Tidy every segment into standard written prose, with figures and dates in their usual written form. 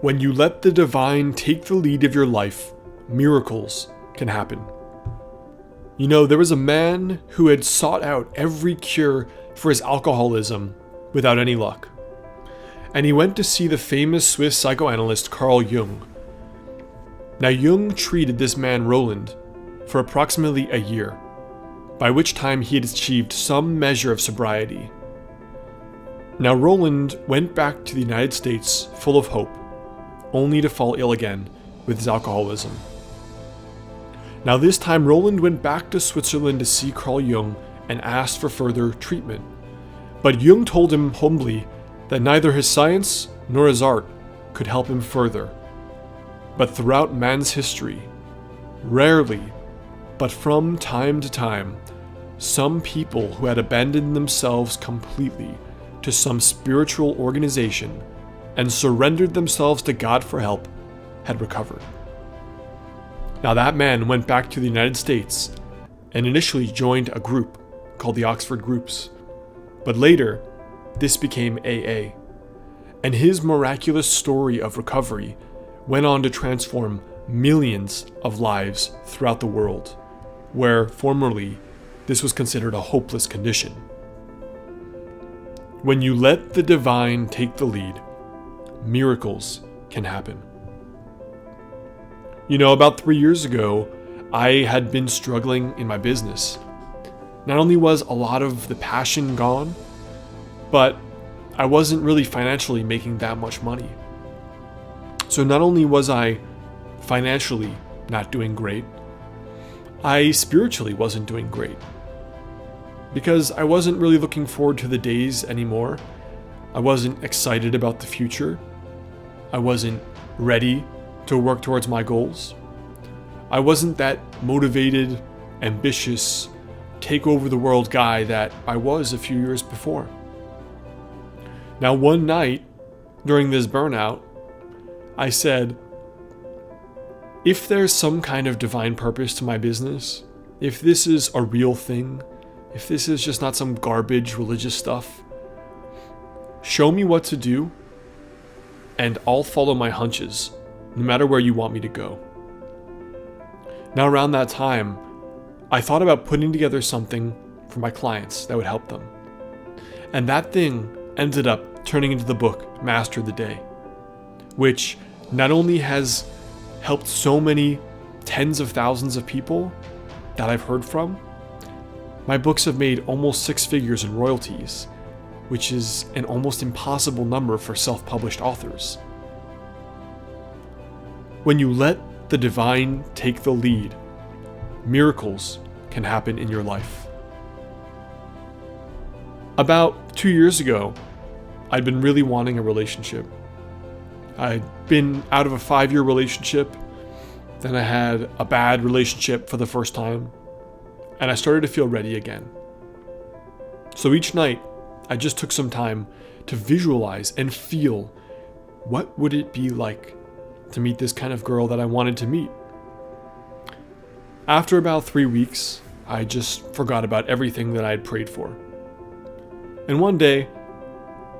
When you let the divine take the lead of your life, miracles can happen. You know, there was a man who had sought out every cure for his alcoholism without any luck. And he went to see the famous Swiss psychoanalyst Carl Jung. Now, Jung treated this man Roland for approximately a year, by which time he had achieved some measure of sobriety. Now, Roland went back to the United States full of hope, only to fall ill again with his alcoholism. Now, this time, Roland went back to Switzerland to see Carl Jung and asked for further treatment. But Jung told him humbly that neither his science nor his art could help him further. But throughout man's history, rarely, but from time to time, some people who had abandoned themselves completely to some spiritual organization and surrendered themselves to God for help had recovered. Now, that man went back to the United States and initially joined a group called the Oxford Groups. But later, this became AA. And his miraculous story of recovery went on to transform millions of lives throughout the world, where formerly this was considered a hopeless condition. When you let the divine take the lead, miracles can happen. You know, about 3 years ago, I had been struggling in my business. Not only was a lot of the passion gone, but I wasn't really financially making that much money. So not only was I financially not doing great, I spiritually wasn't doing great. Because I wasn't really looking forward to the days anymore. I wasn't excited about the future. I wasn't ready to work towards my goals. I wasn't that motivated, ambitious, take over the world guy that I was a few years before. Now, one night during this burnout, I said, if there's some kind of divine purpose to my business, if this is a real thing, if this is just not some garbage religious stuff, show me what to do, and I'll follow my hunches, no matter where you want me to go. Now, around that time, I thought about putting together something for my clients that would help them. And that thing ended up turning into the book, Master the Day, which not only has helped so many tens of thousands of people that I've heard from, my books have made almost 6 figures in royalties, which is an almost impossible number for self-published authors. When you let the divine take the lead, miracles can happen in your life. About 2 years ago, I'd been really wanting a relationship. I'd been out of a 5-year relationship, then I had a bad relationship for the first time, and I started to feel ready again. So each night, I just took some time to visualize and feel what would it be like to meet this kind of girl that I wanted to meet. After about 3 weeks, I just forgot about everything that I had prayed for. And one day,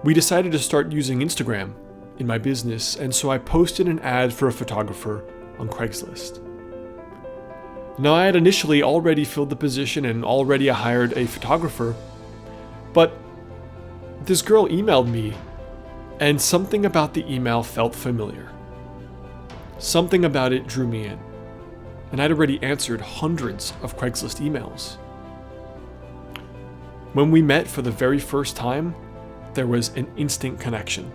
we decided to start using Instagram in my business, and so I posted an ad for a photographer on Craigslist. Now, I had initially already filled the position and already hired a photographer, but this girl emailed me, and something about the email felt familiar. Something about it drew me in, and I'd already answered hundreds of Craigslist emails. When we met for the very first time, there was an instant connection.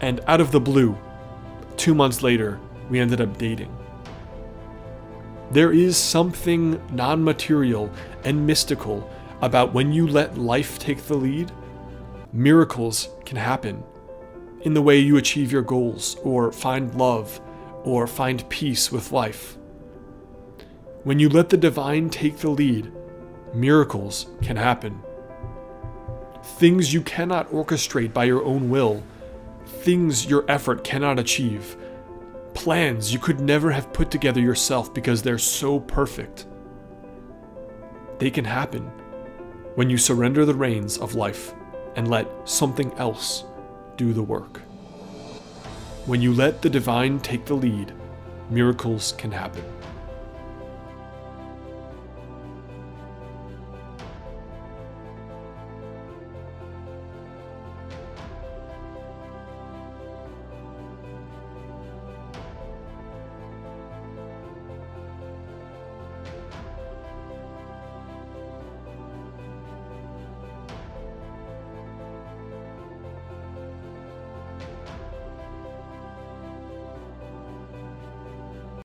And out of the blue, 2 months later, we ended up dating. There is something non-material and mystical about when you let life take the lead, miracles can happen in the way you achieve your goals or find love or find peace with life. When you let the divine take the lead, miracles can happen. Things you cannot orchestrate by your own will, things your effort cannot achieve, plans you could never have put together yourself because they're so perfect. They can happen when you surrender the reins of life and let something else do the work. When you let the divine take the lead, miracles can happen.